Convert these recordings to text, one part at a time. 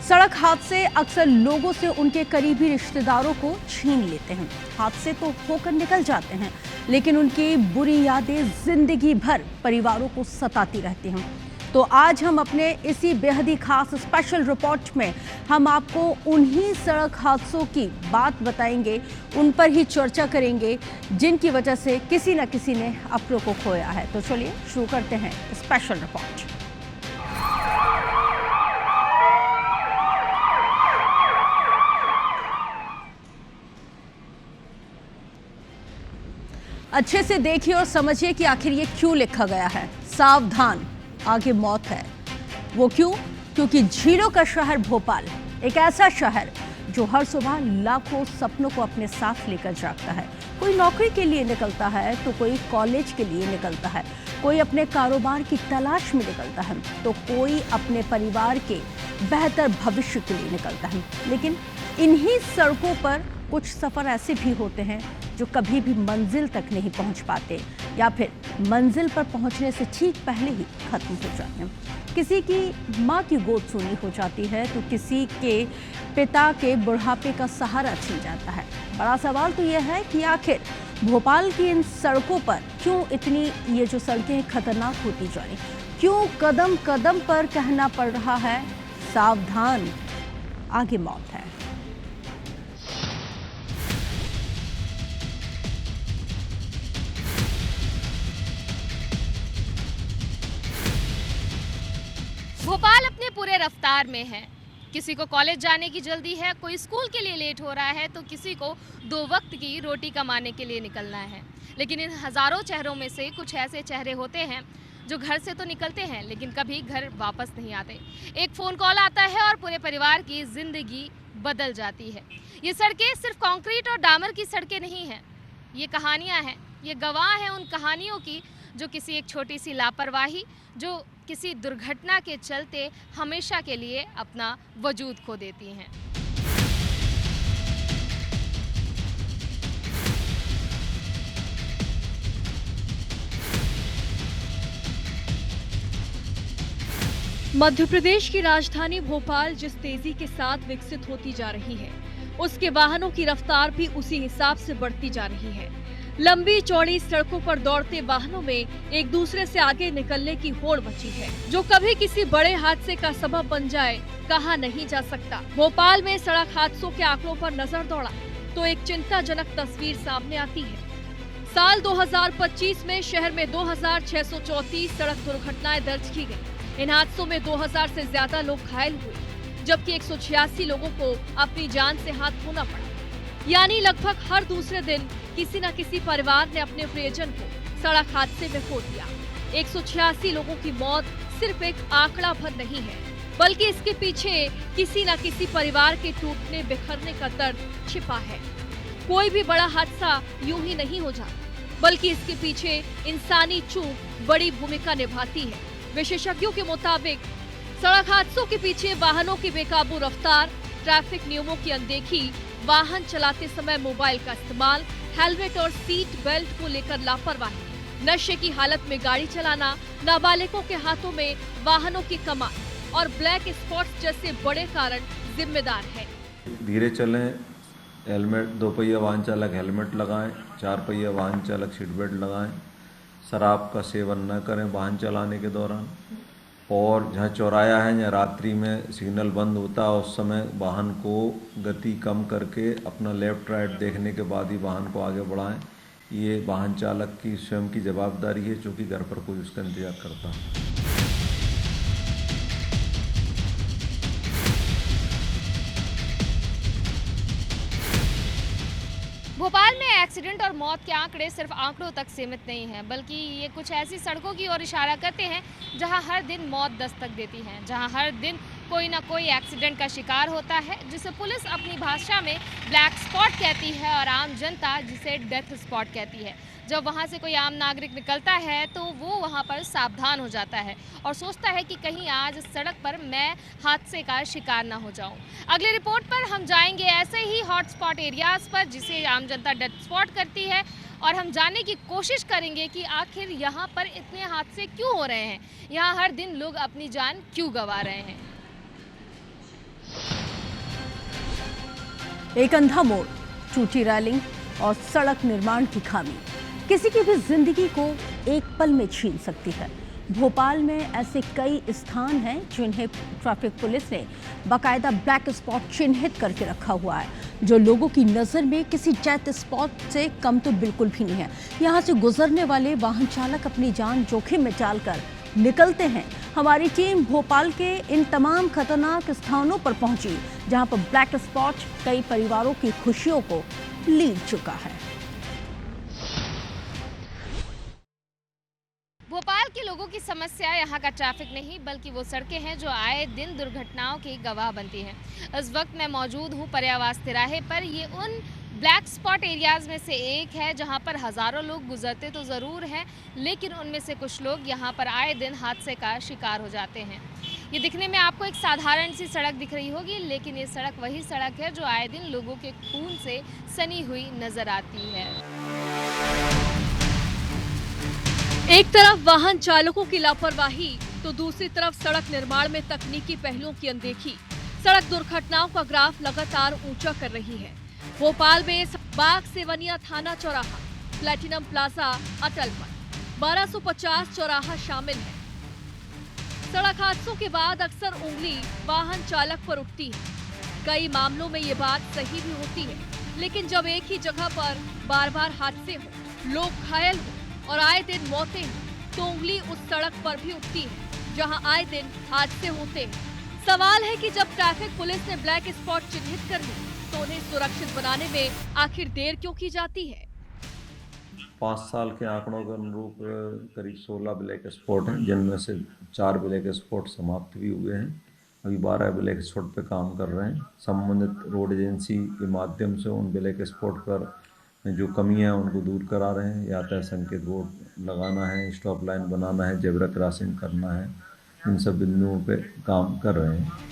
सड़क हादसे अक्सर लोगों से उनके करीबी रिश्तेदारों को छीन लेते हैं। हादसे तो होकर निकल जाते हैं, लेकिन उनकी बुरी यादें जिंदगी भर परिवारों को सताती रहती हैं। तो आज हम अपने इसी बेहद ही खास स्पेशल रिपोर्ट में हम आपको उन्हीं सड़क हादसों की बात बताएंगे, उन पर ही चर्चा करेंगे जिनकी वजह से किसी न किसी ने अपनों को खोया है। तो चलिए शुरू करते हैं स्पेशल रिपोर्ट। अच्छे से देखिए और समझिए कि आखिर ये क्यों लिखा गया है। सावधान, आगे मौत है। वो क्यों? क्योंकि झीलों का शहर भोपाल एक ऐसा शहर जो हर सुबह लाखों सपनों को अपने साथ लेकर जागता है। कोई नौकरी के लिए निकलता है तो कोई कॉलेज के लिए निकलता है, कोई अपने कारोबार की तलाश में निकलता है तो कोई अपने परिवार के बेहतर भविष्य के लिए निकलता है। लेकिन इन्हीं सड़कों पर कुछ सफ़र ऐसे भी होते हैं जो कभी भी मंजिल तक नहीं पहुंच पाते, या फिर मंजिल पर पहुंचने से ठीक पहले ही खत्म हो जाते हैं। किसी की माँ की गोद सूनी हो जाती है तो किसी के पिता के बुढ़ापे का सहारा छिन जाता है। बड़ा सवाल तो यह है कि आखिर भोपाल की इन सड़कों पर क्यों इतनी ये जो सड़कें खतरनाक होती जा रही, क्यों कदम कदम पर कहना पड़ रहा है सावधान, आगे मौत है। भोपाल अपने पूरे रफ्तार में है। किसी को कॉलेज जाने की जल्दी है, कोई स्कूल के लिए लेट हो रहा है तो किसी को 2 वक्त की रोटी कमाने के लिए निकलना है। लेकिन इन हज़ारों चेहरों में से कुछ ऐसे चेहरे होते हैं जो घर से तो निकलते हैं लेकिन कभी घर वापस नहीं आते। एक फ़ोन कॉल आता है और पूरे परिवार की ज़िंदगी बदल जाती है। ये सड़कें सिर्फ कंक्रीट और डामर की सड़कें नहीं हैं, ये कहानियाँ हैं, ये गवाह हैं उन कहानियों की जो किसी एक छोटी सी लापरवाही, जो किसी दुर्घटना के चलते हमेशा के लिए अपना वजूद खो देती हैं। मध्य प्रदेश की राजधानी भोपाल जिस तेजी के साथ विकसित होती जा रही है, उसके वाहनों की रफ्तार भी उसी हिसाब से बढ़ती जा रही है। लंबी चौड़ी सड़कों पर दौड़ते वाहनों में एक दूसरे से आगे निकलने की होड़ मची है, जो कभी किसी बड़े हादसे का सबब बन जाए कहा नहीं जा सकता। भोपाल में सड़क हादसों के आंकड़ों पर नजर दौड़ा तो एक चिंताजनक तस्वीर सामने आती है। साल 2025 में शहर में 2634 सड़क दुर्घटनाएं दर्ज की गयी। इन हादसों में 2000 से ज्यादा लोग घायल हुए, जबकि 186 लोगों को अपनी जान से हाथ धोना पड़ा। यानी लगभग हर दूसरे दिन किसी न किसी परिवार ने अपने प्रियजन को सड़क हादसे में खो दिया। 186 लोगों की मौत सिर्फ एक आंकड़ा भर नहीं है, बल्कि इसके पीछे किसी न किसी परिवार के टूटने बिखरने का दर्द छिपा है। कोई भी बड़ा हादसा यूं ही नहीं हो जाता, बल्कि इसके पीछे इंसानी चूक बड़ी भूमिका निभाती है। विशेषज्ञों के मुताबिक सड़क हादसों के पीछे वाहनों की बेकाबू रफ्तार, ट्रैफिक नियमों की अनदेखी, वाहन चलाते समय मोबाइल का इस्तेमाल, हेलमेट और सीट बेल्ट को लेकर लापरवाही, नशे की हालत में गाड़ी चलाना, नाबालिगों के हाथों में वाहनों की कमार और ब्लैक स्पॉट्स जैसे बड़े कारण जिम्मेदार हैं। धीरे चलें, हेलमेट, 2 पहिया वाहन चालक हेलमेट लगाएं, 4 पहिया वाहन चालक सीट बेल्ट लगाएं, शराब का सेवन न करें वाहन चलाने के दौरान, और जहाँ चौराया है या रात्रि में सिग्नल बंद होता है उस समय वाहन को गति कम करके अपना लेफ्ट राइट देखने के बाद ही वाहन को आगे बढ़ाएं। ये वाहन चालक की स्वयं की जवाबदारी है, क्योंकि घर पर कोई उसका इंतजार करता है। भोपाल में एक्सीडेंट और मौत के आंकड़े सिर्फ आंकड़ों तक सीमित नहीं हैं, बल्कि ये कुछ ऐसी सड़कों की ओर इशारा करते हैं जहां हर दिन मौत दस्तक देती है, जहां हर दिन कोई ना कोई एक्सीडेंट का शिकार होता है, जिसे पुलिस अपनी भाषा में ब्लैक स्पॉट कहती है और आम जनता जिसे डेथ स्पॉट कहती है। जब वहाँ से कोई आम नागरिक निकलता है तो वो वहाँ पर सावधान हो जाता है और सोचता है कि कहीं आज सड़क पर मैं हादसे का शिकार ना हो जाऊँ। अगली रिपोर्ट पर हम जाएंगे ऐसे ही हॉटस्पॉट एरियाज़ पर जिसे आम जनता डेथ स्पॉट करती है, और हम जानने की कोशिश करेंगे कि आखिर यहाँ पर इतने हादसे क्यों हो रहे हैं, यहाँ हर दिन लोग अपनी जान क्यों गंवा रहे हैं। एक अंधा मोड़, टूटी रेलिंग और सड़क निर्माण की खामी किसी की भी जिंदगी को एक पल में छीन सकती है। भोपाल में ऐसे कई स्थान हैं जिन्हें ट्रैफिक पुलिस ने बाकायदा ब्लैक स्पॉट चिन्हित करके रखा हुआ है, जो लोगों की नज़र में किसी डेथ स्पॉट से कम तो बिल्कुल भी नहीं है। यहाँ से गुजरने वाले वाहन चालक अपनी जान जोखिम में डालकर निकलते हैं। हमारी टीम भोपाल के इन तमाम खतरनाक स्थानों पर पहुंची, जहां पर ब्लैक स्पॉट कई परिवारों की खुशियों को लीड चुका है। भोपाल के लोगों की समस्या यहाँ का ट्रैफिक नहीं बल्कि वो सड़कें हैं जो आए दिन दुर्घटनाओं की गवाह बनती हैं। इस वक्त मैं मौजूद हूँ पर्यावास तिराहे पर। ये उन ब्लैक स्पॉट एरियाज़ में से एक है जहाँ पर हज़ारों लोग गुजरते तो ज़रूर हैं, लेकिन उनमें से कुछ लोग यहाँ पर आए दिन हादसे का शिकार हो जाते हैं। ये दिखने में आपको एक साधारण सी सड़क दिख रही होगी, लेकिन ये सड़क वही सड़क है जो आए दिन लोगों के खून से सनी हुई नज़र आती है। एक तरफ वाहन चालकों की लापरवाही तो दूसरी तरफ सड़क निर्माण में तकनीकी पहलुओं की अनदेखी सड़क दुर्घटनाओं का ग्राफ लगातार ऊंचा कर रही है। भोपाल में बाग सेवनिया थाना चौराहा, प्लेटिनम प्लाजा अटल पर 1250 चौराहा शामिल है। सड़क हादसों के बाद अक्सर उंगली वाहन चालक पर उठती है। कई मामलों में ये बात सही भी होती है, लेकिन जब एक ही जगह पर बार बार हादसे हो, लोग घायल हो और आए दिन मौतें हों, तो उंगली उस सड़क पर भी उठती है जहां आए दिन हादसे होते हैं। सवाल है कि जब ट्रैफिक पुलिस ने ब्लैक स्पॉट चिन्हित कर ली तो उन्हें सुरक्षित बनाने में आखिर देर क्यों की जाती है? 5 साल के आंकड़ों के अनुरूप करीब 16 ब्लैक स्पॉट हैं, जिनमें से 4 ब्लैक स्पॉट समाप्त भी हुए हैं। अभी 12 ब्लैक स्पॉट पे काम कर रहे हैं। संबंधित रोड एजेंसी के माध्यम से उन ब्लैक स्पॉट पर जो कमियां हैं उनको दूर करा रहे हैं। यातायात संकेत बोर्ड लगाना है, स्टॉप लाइन बनाना है, जेब्रा क्रॉसिंग करना है, इन सब बिंदुओं पे काम कर रहे हैं।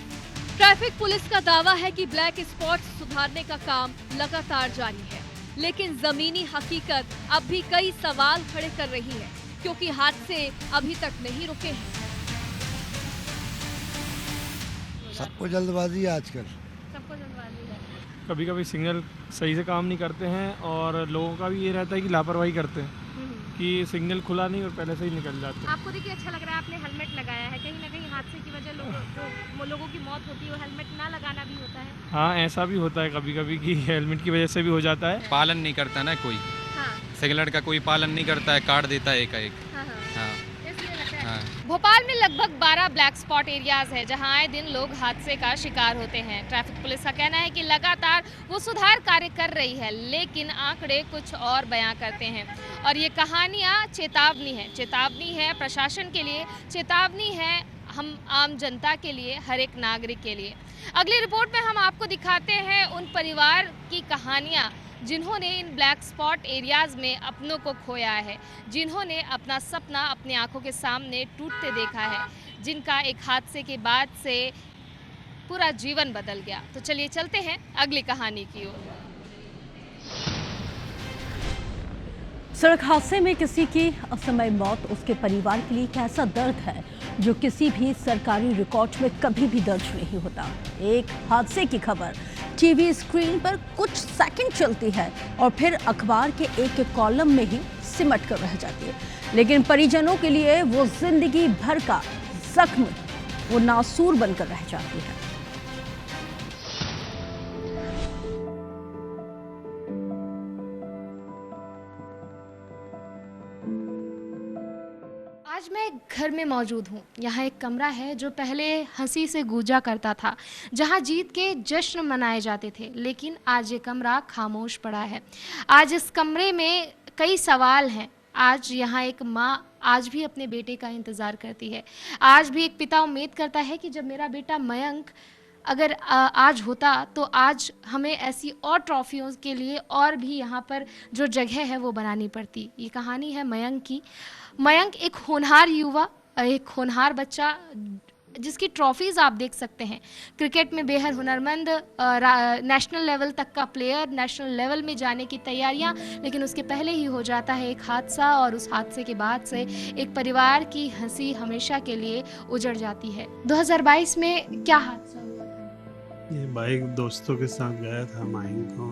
ट्रैफिक पुलिस का दावा है कि ब्लैक स्पॉट सुधारने का काम लगातार जारी है, लेकिन जमीनी हकीकत अब भी कई सवाल खड़े कर रही है, क्योंकि हादसे अभी तक नहीं रुके हैं। सबको जल्दबाजी है आजकल। सबको जल्दबाजी है। कभी कभी सिग्नल सही से काम नहीं करते हैं और लोगों का भी ये रहता है कि लापरवाही करते हैं कि सिग्नल खुला नहीं और पहले से ही निकल जाते हैं। आपको देखिए अच्छा लग रहा है आपने हेलमेट लगाया है, कहीं ना कहीं हादसे की वजह लोगों की मौत होती है, वो हेलमेट ना लगाना भी होता है। हाँ, ऐसा भी होता है कभी कभी कि हेलमेट की वजह से भी हो जाता है। पालन नहीं करता ना कोई। हाँ। सिग्नल का कोई पालन नहीं करता है, काट देता है एक। हाँ। हाँ। इसलिए लगता है। हाँ। भोपाल में लगभग 12 ब्लैक स्पॉट एरियाज है जहां आए दिन लोग हादसे का शिकार होते हैं। ट्रैफिक पुलिस का कहना है कि लगातार वो सुधार कार्य कर रही है, लेकिन आंकड़े कुछ और बयां करते हैं। और ये कहानियां चेतावनी है प्रशासन के लिए, चेतावनी है हम आम जनता के लिए, हर एक नागरिक के लिए। अगली रिपोर्ट में हम आपको दिखाते हैं उन परिवार की कहानियां जिन्होंने इन ब्लैक स्पॉट एरियाज में अपनों को खोया है, जिन्होंने अपना सपना अपनी आंखों के सामने टूटते देखा है, जिनका एक हादसे के बाद से पूरा जीवन बदल गया। तो चलिए चलते हैं अगली कहानी की ओर। सड़क हादसे में किसी की असमय मौत उसके परिवार के लिए एक ऐसा दर्द है जो किसी भी सरकारी रिकॉर्ड में कभी भी दर्ज नहीं होता। एक हादसे की खबर टीवी स्क्रीन पर कुछ सेकंड चलती है और फिर अखबार के एक कॉलम में ही सिमट कर रह जाती है, लेकिन परिजनों के लिए वो जिंदगी भर का जख्म, वो नासूर बनकर रह जाती है। आज मैं घर में मौजूद हूँ। यहाँ एक कमरा है जो पहले हंसी से गूंजा करता था, जहाँ जीत के जश्न मनाए जाते थे, लेकिन आज ये कमरा खामोश पड़ा है। आज इस कमरे में कई सवाल हैं। आज यहाँ एक माँ आज भी अपने बेटे का इंतज़ार करती है। आज भी एक पिता उम्मीद करता है कि जब मेरा बेटा मयंक अगर आज होता तो आज हमें ऐसी और ट्रॉफियों के लिए और भी यहाँ पर जो जगह है वो बनानी पड़ती। ये कहानी है मयंक की। मयंक एक होनहार युवा, एक होनहार बच्चा जिसकी ट्रॉफीज़ आप देख सकते हैं। क्रिकेट में बेहद हुनरमंद, नेशनल लेवल तक का प्लेयर, नेशनल लेवल में जाने की तैयारियां, लेकिन उसके पहले ही हो जाता है एक हादसा और उस हादसे के बाद से एक परिवार की हंसी हमेशा के लिए उजड़ जाती है। 2022 में क्या हादसा हुआ था? ये बाइक दोस्तों के साथ गया था माइंग को,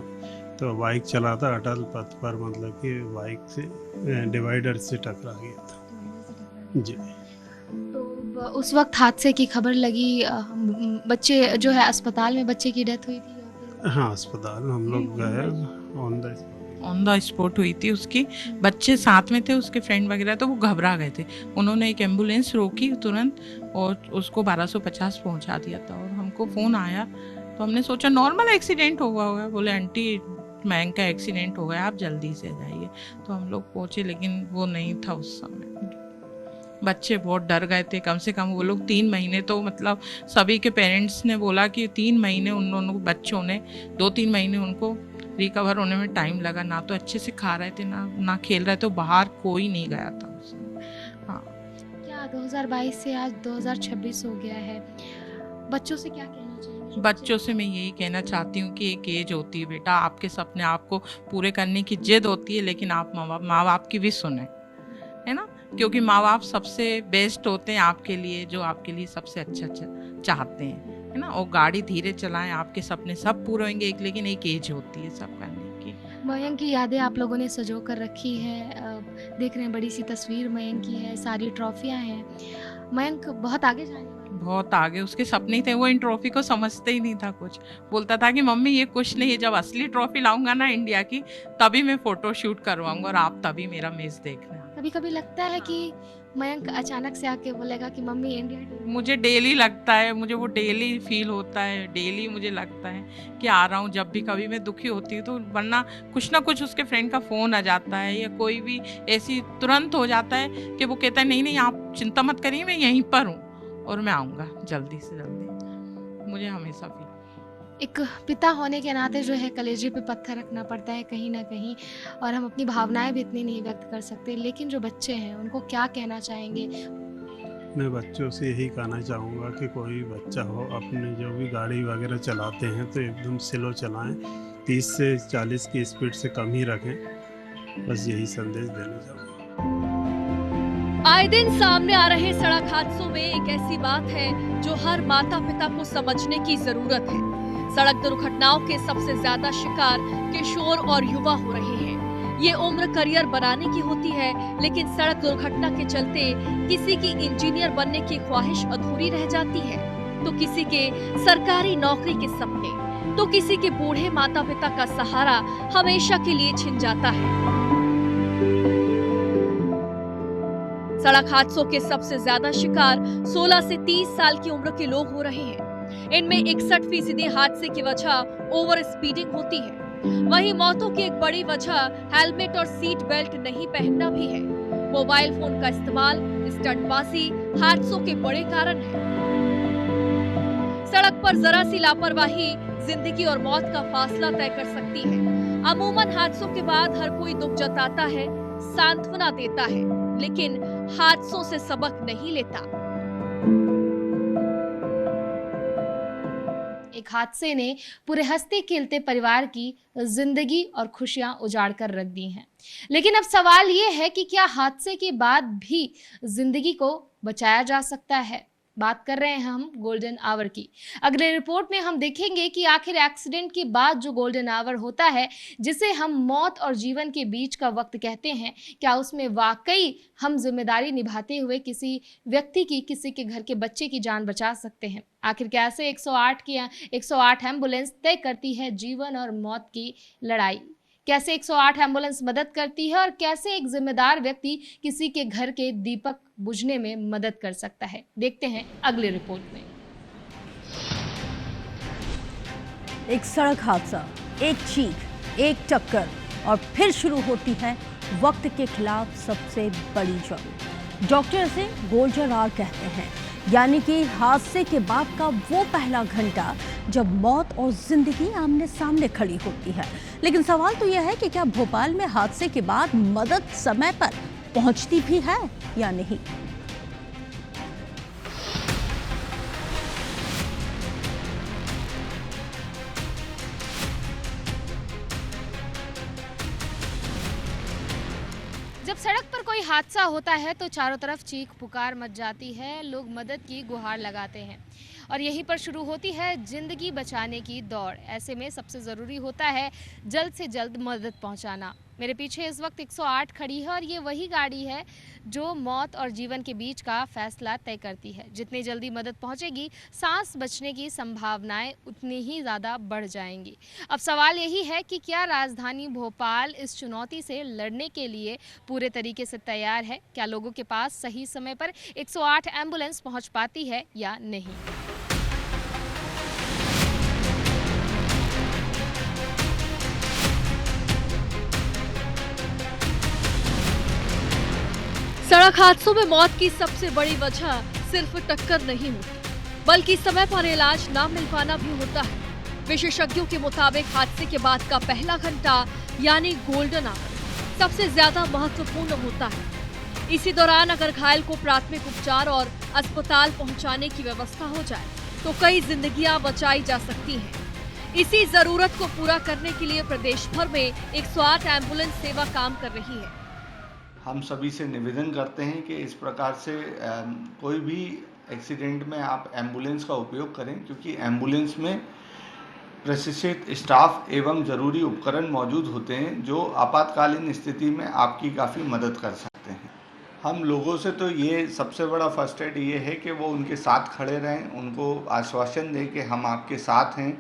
तो बाइक चला था अटल पथ पर, मतलब कि बाइक से डिवाइडर से टकरा गया था जी। तो उस वक्त हादसे की खबर लगी, बच्चे जो है अस्पताल में बच्चे की डेथ हुई थी या फिर? हाँ, अस्पताल हम लोग गए ऑन द स्पॉट हुई थी उसकी। बच्चे साथ में थे उसके फ्रेंड वगैरह, तो वो घबरा गए थे। उन्होंने एक एम्बुलेंस रोकी तुरंत और उसको 1250 पहुंचा दिया था। और हमको फ़ोन आया तो हमने सोचा नॉर्मल एक्सीडेंट हुआ होगा। बोले आंटी मयंक का एक्सीडेंट हो गया, आप जल्दी से जाइए। तो हम लोग पहुँचे, लेकिन वो नहीं था उस समय। बच्चे बहुत डर गए थे। कम से कम वो लोग 3 महीने, तो मतलब सभी के पेरेंट्स ने बोला कि 3 महीने उन दोनों बच्चों ने 2-3 महीने उनको रिकवर होने में टाइम लगा। ना तो अच्छे से खा रहे थे, ना खेल रहे थे। बाहर कोई नहीं गया था उसमें। हाँ, क्या 2022 से आज 2026 हो गया है, बच्चों से क्या कहना चाहिए? बच्चों से मैं यही कहना चाहती हूँ कि एक एज होती है बेटा, आपके सपने आपको पूरे करने की जिद होती है, लेकिन आप माँ बाप की भी सुने, है ना, क्योंकि माँ बाप सबसे बेस्ट होते हैं आपके लिए, जो आपके लिए सबसे अच्छा चाहते हैं, है ना। और गाड़ी धीरे चलाएं, आपके सपने सब पूरे होंगे, लेकिन एक एज होती है सब करने की। मयंक की यादें आप लोगों ने संजो कर रखी है, देख रहे हैं बड़ी सी तस्वीर मयंक की है, सारी ट्रॉफियां हैं। मयंक बहुत आगे जाने वाला है। बहुत आगे उसके सपने थे। वो इन ट्रॉफी को समझते ही नहीं था कुछ। बोलता था कि मम्मी ये कुछ नहीं है, जब असली ट्रॉफी लाऊंगा ना इंडिया की, तभी मैं फोटो शूट करवाऊंगा और आप तभी मेरा मैच देखना। कभी कभी लगता है कि मयंक अचानक से आके बोलेगा कि मम्मी इंडिया टीम। मुझे डेली लगता है, मुझे वो डेली फील होता है, डेली मुझे लगता है कि आ रहा हूँ। जब भी कभी मैं दुखी होती हूँ तो वरना कुछ ना कुछ उसके फ्रेंड का फ़ोन आ जाता है या कोई भी ऐसी तुरंत हो जाता है कि वो कहता है नहीं आप चिंता मत करिए, मैं यहीं पर हूँ और मैं आऊँगा जल्दी से जल्दी। मुझे हमेशा फील, एक पिता होने के नाते जो है कलेजे पे पत्थर रखना पड़ता है कहीं ना कहीं, और हम अपनी भावनाएं भी इतनी नहीं व्यक्त कर सकते। लेकिन जो बच्चे हैं उनको क्या कहना चाहेंगे? मैं बच्चों से यही कहना चाहूँगा कि कोई बच्चा हो, अपने जो भी गाड़ी वगैरह चलाते हैं तो एकदम स्लो चलाएं, 30 से 40 की स्पीड से कम ही रखें। बस यही संदेश देना चाहूँगा। आए दिन सामने आ रहे सड़क हादसों में एक ऐसी बात है जो हर माता पिता को समझने की जरूरत है। सड़क दुर्घटनाओं के सबसे ज्यादा शिकार किशोर और युवा हो रहे हैं। ये उम्र करियर बनाने की होती है, लेकिन सड़क दुर्घटना के चलते किसी की इंजीनियर बनने की ख्वाहिश अधूरी रह जाती है, तो किसी के सरकारी नौकरी के सपने, तो किसी के बूढ़े माता पिता का सहारा हमेशा के लिए छिन जाता है। सड़क हादसों के सबसे ज्यादा शिकार 16 से 30 साल की उम्र के लोग हो रहे हैं। इनमें 61% हादसे की वजह ओवर स्पीडिंग होती है। वहीं मौतों की एक बड़ी वजह हेलमेट और सीट बेल्ट नहीं पहनना भी है। मोबाइल फोन का इस्तेमाल, स्टंटबाजी हादसों के बड़े कारण हैं। सड़क पर जरा सी लापरवाही जिंदगी और मौत का फासला तय कर सकती है। अमूमन हादसों के बाद हर कोई दुख जताता है, सांत्वना देता है, लेकिन हादसों से सबक नहीं लेता। एक हादसे ने पूरे हंसते खेलते परिवार की जिंदगी और खुशियां उजाड़ कर रख दी हैं। लेकिन अब सवाल ये है कि क्या हादसे के बाद भी जिंदगी को बचाया जा सकता है? बात कर रहे हैं हम गोल्डन आवर की। अगले रिपोर्ट में हम देखेंगे कि आखिर एक्सीडेंट के बाद जो गोल्डन आवर होता है, जिसे हम मौत और जीवन के बीच का वक्त कहते हैं, क्या उसमें वाकई हम जिम्मेदारी निभाते हुए किसी व्यक्ति की, किसी के घर के बच्चे की जान बचा सकते हैं? आखिर कैसे 108 एम्बुलेंस तय करती है जीवन और मौत की लड़ाई? कैसे 108 एम्बुलेंस मदद करती है और कैसे एक जिम्मेदार व्यक्ति किसी के घर के दीपक बुझने में मदद कर सकता है? देखते हैं अगले रिपोर्ट में। एक सड़क हादसा, एक चीख, एक टक्कर और फिर शुरू होती है वक्त के खिलाफ सबसे बड़ी जंग। डॉक्टर इसे गोल्डन आवर कहते हैं, यानी कि हादसे के बाद का वो पहला घंटा जब मौत और जिंदगी आमने सामने खड़ी होती है। लेकिन सवाल तो यह है कि क्या भोपाल में हादसे के बाद मदद समय पर पहुंचती भी है या नहीं? जब सड़क पर कोई हादसा होता है तो चारों तरफ चीख पुकार मच जाती है, लोग मदद की गुहार लगाते हैं और यहीं पर शुरू होती है ज़िंदगी बचाने की दौड़। ऐसे में सबसे ज़रूरी होता है जल्द से जल्द मदद पहुंचाना। मेरे पीछे इस वक्त 108 खड़ी है और ये वही गाड़ी है जो मौत और जीवन के बीच का फैसला तय करती है। जितनी जल्दी मदद पहुंचेगी, सांस बचने की संभावनाएं उतनी ही ज़्यादा बढ़ जाएंगी। अब सवाल यही है कि क्या राजधानी भोपाल इस चुनौती से लड़ने के लिए पूरे तरीके से तैयार है? क्या लोगों के पास सही समय पर 108 एम्बुलेंस पहुंच पाती है या नहीं? सड़क हादसों में मौत की सबसे बड़ी वजह सिर्फ टक्कर नहीं होती, बल्कि समय पर इलाज न मिल पाना भी होता है। विशेषज्ञों के मुताबिक हादसे के बाद का पहला घंटा यानी गोल्डन आवर सबसे ज्यादा महत्वपूर्ण होता है। इसी दौरान अगर घायल को प्राथमिक उपचार और अस्पताल पहुंचाने की व्यवस्था हो जाए तो कई जिंदगियां बचाई जा सकती हैं। इसी जरूरत को पूरा करने के लिए प्रदेश भर में 108 एम्बुलेंस सेवा काम कर रही है। हम सभी से निवेदन करते हैं कि इस प्रकार से कोई भी एक्सीडेंट में आप एम्बुलेंस का उपयोग करें, क्योंकि एम्बुलेंस में प्रशिक्षित स्टाफ एवं ज़रूरी उपकरण मौजूद होते हैं जो आपातकालीन स्थिति में आपकी काफ़ी मदद कर सकते हैं। हम लोगों से तो ये सबसे बड़ा फर्स्ट एड ये है कि वो उनके साथ खड़े रहें, उनको आश्वासन दें कि हम आपके साथ हैं।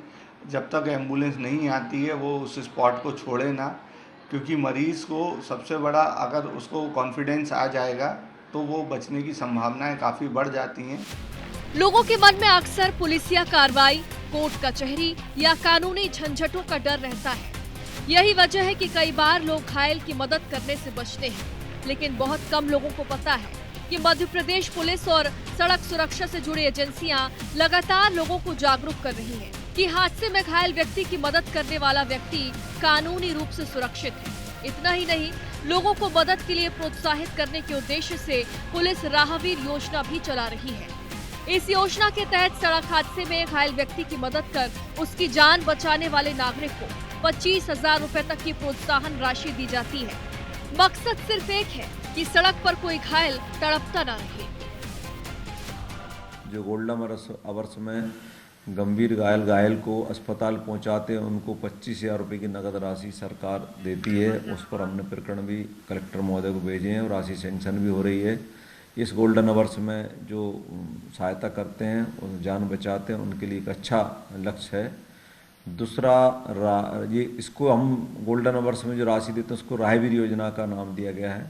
जब तक एम्बुलेंस नहीं आती है वो उस स्पॉट को छोड़े ना, क्योंकि मरीज़ को सबसे बड़ा अगर उसको कॉन्फिडेंस आ जाएगा तो वो बचने की संभावनाएं काफ़ी बढ़ जाती हैं। लोगों के मन में अक्सर पुलिसिया कार्रवाई, कोर्ट कचहरी या कानूनी झंझटों का डर रहता है। यही वजह है कि कई बार लोग घायल की मदद करने से बचते हैं। लेकिन बहुत कम लोगों को पता है कि मध्य प्रदेश पुलिस और सड़क सुरक्षा से जुड़ी एजेंसियां लगातार लोगों को जागरूक कर रही हैं कि हादसे में घायल व्यक्ति की मदद करने वाला व्यक्ति कानूनी रूप से सुरक्षित है। इतना ही नहीं, लोगों को मदद के लिए प्रोत्साहित करने के उद्देश्य से पुलिस राहवीर योजना भी चला रही है। इस योजना के तहत सड़क हादसे में घायल व्यक्ति की मदद कर उसकी जान बचाने वाले नागरिक को 25,000 रुपए तक की प्रोत्साहन राशि दी जाती है। मकसद सिर्फ एक है कि सड़क पर कोई घायल तड़पता न रहे। जो गोल्डन आवर्स में गंभीर घायल को अस्पताल पहुंचाते हैं, उनको 25,000 रुपये की नकद राशि सरकार देती है। उस पर हमने प्रकरण भी कलेक्टर महोदय को भेजे हैं और राशि सेंक्शन भी हो रही है। इस गोल्डन आवर्स में जो सहायता करते हैं और जान बचाते हैं, उनके लिए एक अच्छा लक्ष्य है। दूसरा ये इसको हम गोल्डन आवर्स में जो राशि देते हैं उसको राहवीर योजना का नाम दिया गया है।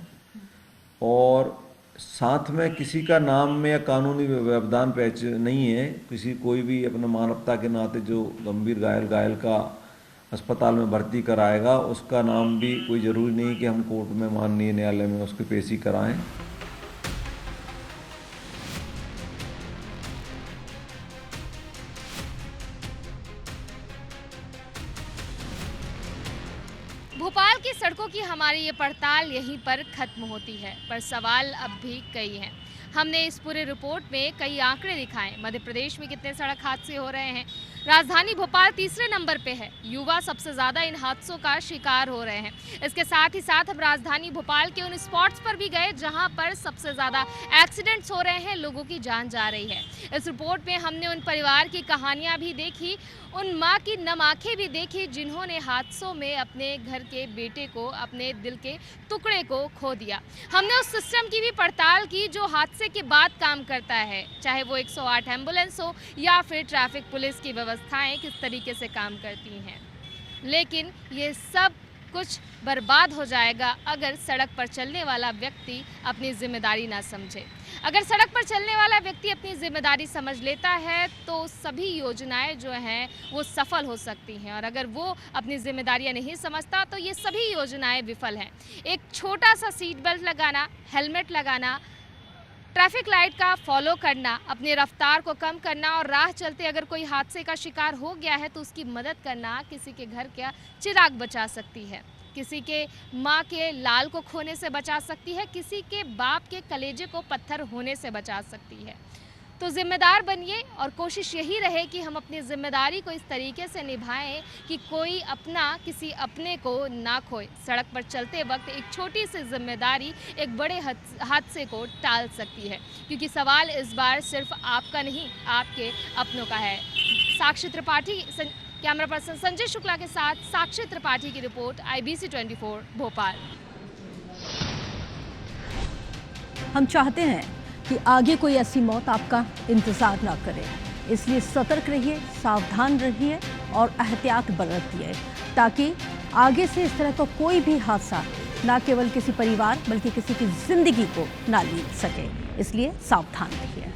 और साथ में किसी का नाम में या कानूनी व्यवधान पेच नहीं है। कोई भी अपने मानवता के नाते जो गंभीर घायल का अस्पताल में भर्ती कराएगा, उसका नाम भी कोई ज़रूरी नहीं कि हम कोर्ट में माननीय न्यायालय में उसकी पेशी कराएं। भोपाल की सड़कों की हमारी ये पड़ताल यहीं पर खत्म होती है, पर सवाल अब भी कई हैं। हमने इस पूरे रिपोर्ट में कई आंकड़े दिखाए। मध्य प्रदेश में कितने सड़क हादसे हो रहे हैं। राजधानी भोपाल तीसरे नंबर पे है। युवा सबसे ज़्यादा इन हादसों का शिकार हो रहे हैं। इसके साथ ही साथ हम राजधानी भोपाल के उन स्पॉट्स पर भी गए जहां पर सबसे ज़्यादा एक्सीडेंट्स हो रहे हैं, लोगों की जान जा रही है। इस रिपोर्ट में हमने उन परिवार की कहानियाँ भी देखी, उन माँ की नम आँखें भी देखी जिन्होंने हादसों में अपने घर के बेटे को, अपने दिल के टुकड़े को खो दिया। हमने उस सिस्टम की भी पड़ताल की जो हादसे के बाद काम करता है, चाहे वो 108 एम्बुलेंस हो या फिर ट्रैफिक पुलिस की व्यवस्थाएं किस तरीके से काम करती हैं। लेकिन ये सब कुछ बर्बाद हो जाएगा अगर सड़क पर चलने वाला व्यक्ति अपनी जिम्मेदारी ना समझे। अगर सड़क पर चलने वाला व्यक्ति अपनी जिम्मेदारी समझ लेता है तो सभी योजनाएं जो हैं वो सफल हो सकती हैं, और अगर वो अपनी जिम्मेदारियां नहीं समझता तो ये सभी योजनाएं विफल हैं। एक छोटा सा सीट बेल्ट लगाना, हेलमेट लगाना, ट्रैफिक लाइट का फॉलो करना, अपनी रफ्तार को कम करना और राह चलते अगर कोई हादसे का शिकार हो गया है तो उसकी मदद करना किसी के घर का चिराग बचा सकती है, किसी के माँ के लाल को खोने से बचा सकती है, किसी के बाप के कलेजे को पत्थर होने से बचा सकती है। तो जिम्मेदार बनिए और कोशिश यही रहे कि हम अपनी जिम्मेदारी को इस तरीके से निभाएं कि कोई अपना किसी अपने को ना खोए। सड़क पर चलते वक्त एक छोटी सी जिम्मेदारी एक बड़े हादसे को टाल सकती है, क्योंकि सवाल इस बार सिर्फ आपका नहीं, आपके अपनों का है। साक्षी त्रिपाठी, कैमरा पर्सन संजय शुक्ला के साथ साक्षी त्रिपाठी की रिपोर्ट, IBC 24 भोपाल। हम चाहते हैं कि आगे कोई ऐसी मौत आपका इंतजार ना करे, इसलिए सतर्क रहिए, सावधान रहिए और एहतियात बरतिए, ताकि आगे से इस तरह का कोई भी हादसा ना केवल किसी परिवार बल्कि किसी की जिंदगी को ना ले सके। इसलिए सावधान रहिए।